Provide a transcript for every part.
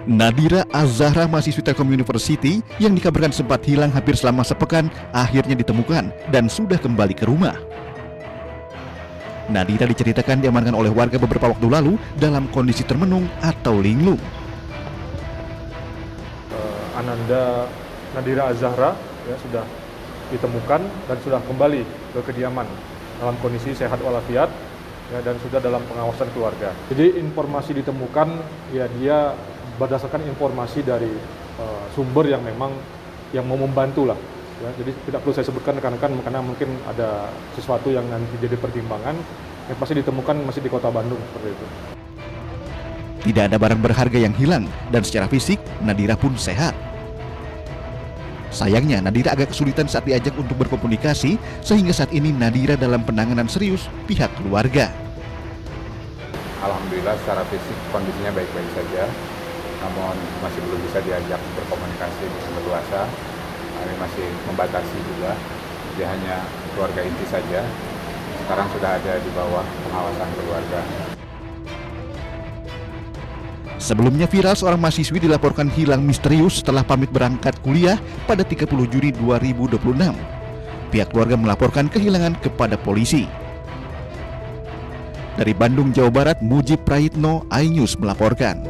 Nadira Az-Zahra, mahasiswi Telkom University yang dikabarkan sempat hilang hampir selama sepekan, akhirnya ditemukan dan sudah kembali ke rumah. Nadira diceritakan diamankan oleh warga beberapa waktu lalu dalam kondisi termenung atau linglung. Ananda Nadira Az-Zahra ya, sudah ditemukan dan sudah kembali ke kediaman dalam kondisi sehat walafiat ya, dan sudah dalam pengawasan keluarga. Jadi informasi ditemukan ya dia berdasarkan informasi dari sumber yang memang yang mau membantu lah. Ya, jadi tidak perlu saya sebutkan rekan-rekan karena mungkin ada sesuatu yang nanti jadi pertimbangan. Yang pasti ditemukan masih di Kota Bandung seperti itu. Tidak ada barang berharga yang hilang dan secara fisik Nadira pun sehat. Sayangnya Nadira agak kesulitan saat diajak untuk berkomunikasi sehingga saat ini Nadira dalam penanganan serius pihak keluarga. Alhamdulillah secara fisik kondisinya baik-baik saja. Namun masih belum bisa diajak berkomunikasi dengan leluasa. Kami masih membatasi juga, dia hanya keluarga inti saja. Sekarang sudah ada di bawah pengawasan keluarga. Sebelumnya viral seorang mahasiswi dilaporkan hilang misterius setelah pamit berangkat kuliah pada 30 Juni 2026. Pihak keluarga melaporkan kehilangan kepada polisi. Dari Bandung, Jawa Barat, Mujib Prayitno, iNews melaporkan.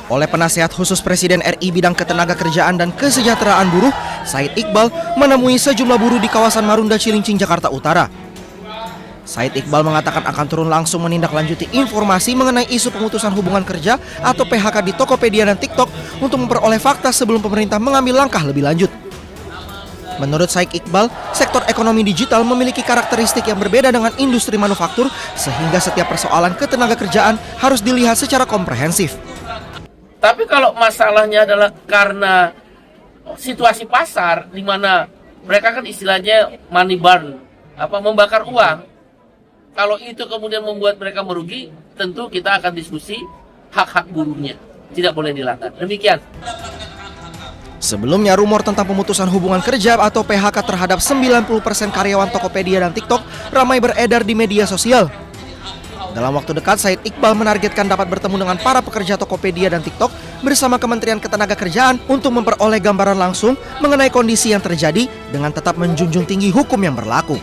Oleh Penasihat Khusus Presiden RI Bidang Ketenagakerjaan dan Kesejahteraan Buruh, Said Iqbal menemui sejumlah buruh di kawasan Marunda, Cilincing, Jakarta Utara. Said Iqbal mengatakan akan turun langsung menindaklanjuti informasi mengenai isu pemutusan hubungan kerja atau PHK di Tokopedia dan TikTok untuk memperoleh fakta sebelum pemerintah mengambil langkah lebih lanjut. Menurut Said Iqbal, sektor ekonomi digital memiliki karakteristik yang berbeda dengan industri manufaktur sehingga setiap persoalan ketenagakerjaan harus dilihat secara komprehensif. Tapi kalau masalahnya adalah karena situasi pasar di mana mereka kan istilahnya money burn, membakar uang. Kalau itu kemudian membuat mereka merugi, tentu kita akan diskusi hak-hak buruhnya. Tidak boleh dilanggar. Demikian. Sebelumnya rumor tentang pemutusan hubungan kerja atau PHK terhadap 90% karyawan Tokopedia dan TikTok ramai beredar di media sosial. Dalam waktu dekat, Said Iqbal menargetkan dapat bertemu dengan para pekerja Tokopedia dan TikTok bersama Kementerian Ketenagakerjaan untuk memperoleh gambaran langsung mengenai kondisi yang terjadi dengan tetap menjunjung tinggi hukum yang berlaku.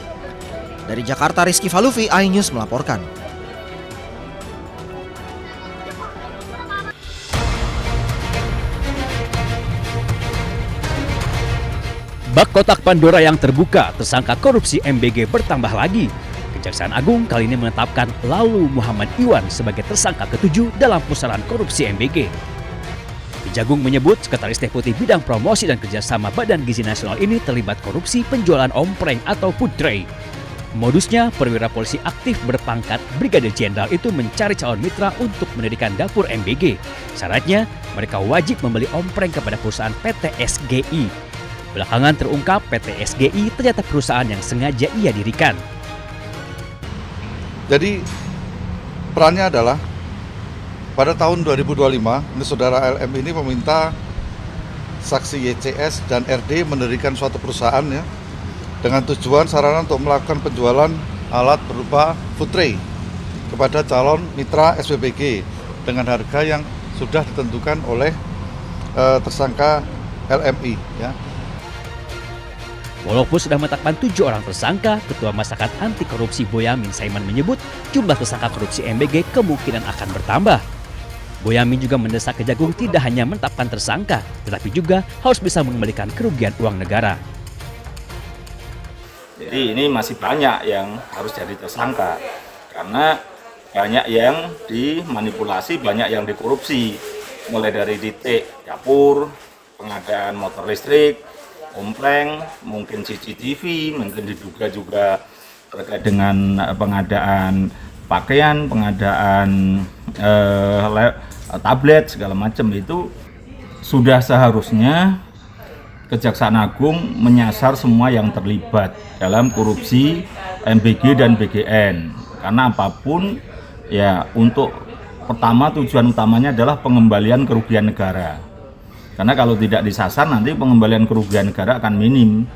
Dari Jakarta, Rizky Falufi, iNews melaporkan. Bak kotak Pandora yang terbuka, tersangka korupsi MBG bertambah lagi. Kejaksaan Agung kali ini menetapkan Lalu Muhammad Iwan sebagai tersangka ke-7 dalam pusaran korupsi MBG. Kejagung menyebut Sekretaris Deputi Bidang Promosi dan Kerjasama Badan Gizi Nasional ini terlibat korupsi penjualan ompreng atau food tray. Modusnya, perwira polisi aktif berpangkat Brigadir Jenderal itu mencari calon mitra untuk mendirikan dapur MBG. Syaratnya, mereka wajib membeli ompreng kepada perusahaan PT SGI. Belakangan terungkap PT SGI ternyata perusahaan yang sengaja ia dirikan. Jadi perannya adalah pada tahun 2025 ini saudara LM ini meminta saksi YCS dan RD mendirikan suatu perusahaan ya dengan tujuan sarana untuk melakukan penjualan alat berupa food tray kepada calon mitra SPBG dengan harga yang sudah ditentukan oleh tersangka LMI ya. Walaupun sudah menetapkan 7 orang tersangka, Ketua Masyarakat Anti Korupsi Boyamin Saiman menyebut jumlah tersangka korupsi MBG kemungkinan akan bertambah. Boyamin juga mendesak Kejagung tidak hanya menetapkan tersangka, tetapi juga harus bisa mengembalikan kerugian uang negara. Jadi ini masih banyak yang harus jadi tersangka, karena banyak yang dimanipulasi, banyak yang dikorupsi, mulai dari titik dapur, pengadaan motor listrik, ompreng, mungkin CCTV, mungkin diduga juga terkait dengan pengadaan pakaian, pengadaan tablet, segala macam. Itu sudah seharusnya Kejaksaan Agung menyasar semua yang terlibat dalam korupsi MBG dan BGN. Karena apapun ya untuk pertama tujuan utamanya adalah pengembalian kerugian negara. Karena kalau tidak disasar nanti pengembalian kerugian negara akan minim.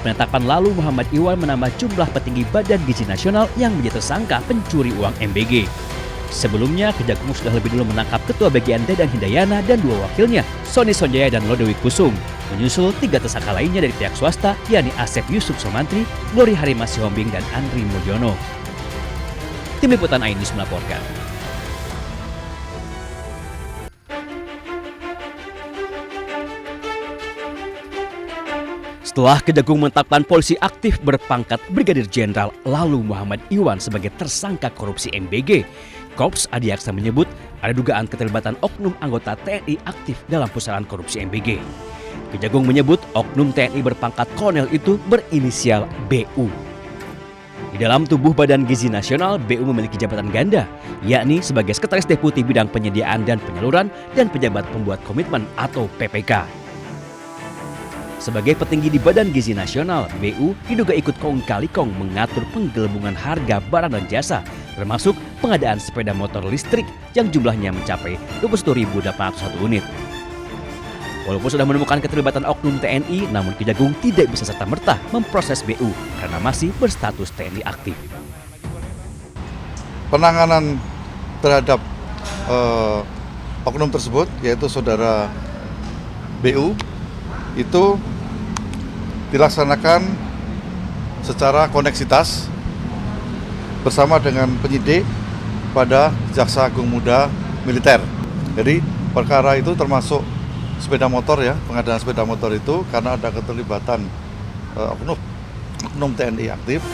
Penetapan lalu Muhammad Iwan menambah jumlah petinggi Badan Gizi Nasional yang menjadi tersangka pencuri uang MBG. Sebelumnya, Kejagung sudah lebih dulu menangkap Ketua BGN Dadang Hindayana dan 2 wakilnya, Sony Sonjaya dan Lodewijk Kusum. Menyusul 3 tersangka lainnya dari pihak swasta, yakni Asep Yusuf Somantri, Glory Harima Sihombing, dan Andri Mulyono. Tim Liputan iNews melaporkan. Setelah Kejagung menetapkan polisi aktif berpangkat Brigadir Jenderal lalu Muhammad Iwan sebagai tersangka korupsi MBG, Korps Adiaksa menyebut ada dugaan keterlibatan oknum anggota TNI aktif dalam pusaran korupsi MBG. Kejagung menyebut oknum TNI berpangkat kolonel itu berinisial BU. Di dalam tubuh Badan Gizi Nasional, BU memiliki jabatan ganda, yakni sebagai Sekretaris Deputi Bidang Penyediaan dan Penyaluran dan Pejabat Pembuat Komitmen atau PPK. Sebagai petinggi di Badan Gizi Nasional, BU diduga ikut kong-kali-kong mengatur penggelembungan harga barang dan jasa, termasuk pengadaan sepeda motor listrik yang jumlahnya mencapai 21.801 unit. Walaupun sudah menemukan keterlibatan oknum TNI, namun Kejagung tidak bisa serta-merta memproses BU karena masih berstatus TNI aktif. Penanganan terhadap oknum tersebut, yaitu saudara BU, itu dilaksanakan secara koneksitas bersama dengan penyidik pada Jaksa Agung Muda Militer. Jadi perkara itu termasuk sepeda motor ya, pengadaan sepeda motor itu karena ada keterlibatan oknum TNI aktif.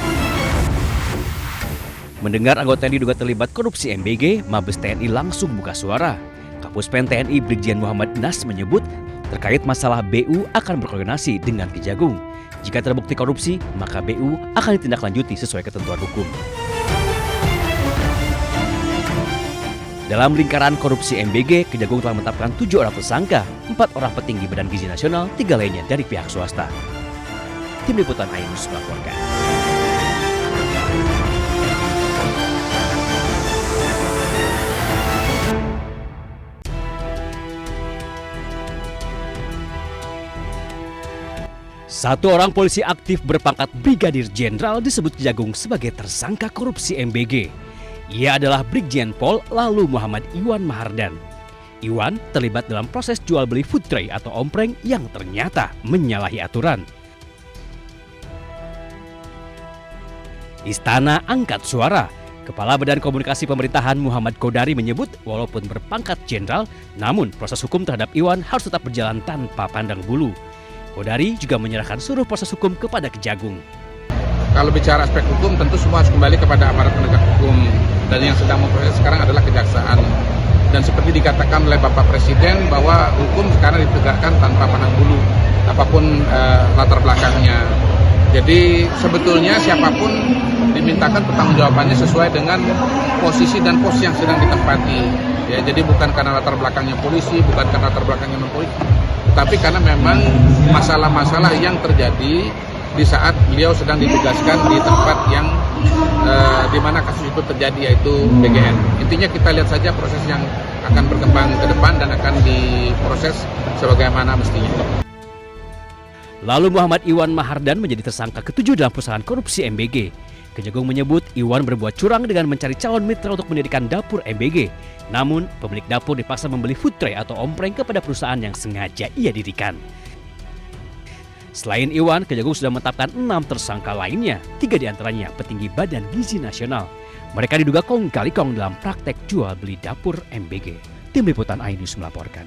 Mendengar anggota yang diduga terlibat korupsi MBG, Mabes TNI langsung buka suara. Kapuspen TNI Brigjen Muhammad Nas menyebut terkait masalah BU akan berkoordinasi dengan Kejagung. Jika terbukti korupsi, maka BU akan ditindaklanjuti sesuai ketentuan hukum. Dalam lingkaran korupsi MBG, Kejagung telah menetapkan 7 orang tersangka, 4 orang petinggi Badan Gizi Nasional, 3 lainnya dari pihak swasta. Tim Liputan iNews melaporkan. Satu orang polisi aktif berpangkat Brigadir Jenderal disebut Kejagung sebagai tersangka korupsi MBG. Ia adalah Brigjen Pol lalu Muhammad Iwan Mahardan. Iwan terlibat dalam proses jual beli food tray atau ompreng yang ternyata menyalahi aturan. Istana angkat suara. Kepala Badan Komunikasi Pemerintahan Muhammad Kodari menyebut walaupun berpangkat jenderal, namun proses hukum terhadap Iwan harus tetap berjalan tanpa pandang bulu. Kodari juga menyerahkan seluruh proses hukum kepada Kejagung. Kalau bicara aspek hukum, tentu semua harus kembali kepada aparat penegak hukum. Dan yang sedang memproses sekarang adalah kejaksaan. Dan seperti dikatakan oleh Bapak Presiden bahwa hukum sekarang ditegakkan tanpa pandang bulu, apapun latar belakangnya. Jadi sebetulnya siapapun dimintakan pertanggungjawabannya sesuai dengan posisi dan pos yang sedang ditempati. Ya, jadi bukan karena latar belakangnya polisi, bukan karena latar belakangnya non-polisi, tapi karena memang masalah-masalah yang terjadi di saat beliau sedang ditugaskan di tempat yang di mana kasus itu terjadi, yaitu BGN. Intinya kita lihat saja proses yang akan berkembang ke depan dan akan diproses sebagaimana mestinya. Lalu Muhammad Iwan Mahardan menjadi tersangka ke-7 dalam pusaran korupsi MBG. Kejagung menyebut Iwan berbuat curang dengan mencari calon mitra untuk mendirikan dapur MBG. Namun, pemilik dapur dipaksa membeli food tray atau ompreng kepada perusahaan yang sengaja ia dirikan. Selain Iwan, Kejagung sudah menetapkan 6 tersangka lainnya, 3 diantaranya petinggi Badan Gizi Nasional. Mereka diduga kong-kali-kong dalam praktek jual beli dapur MBG. Tim Liputan iNews melaporkan.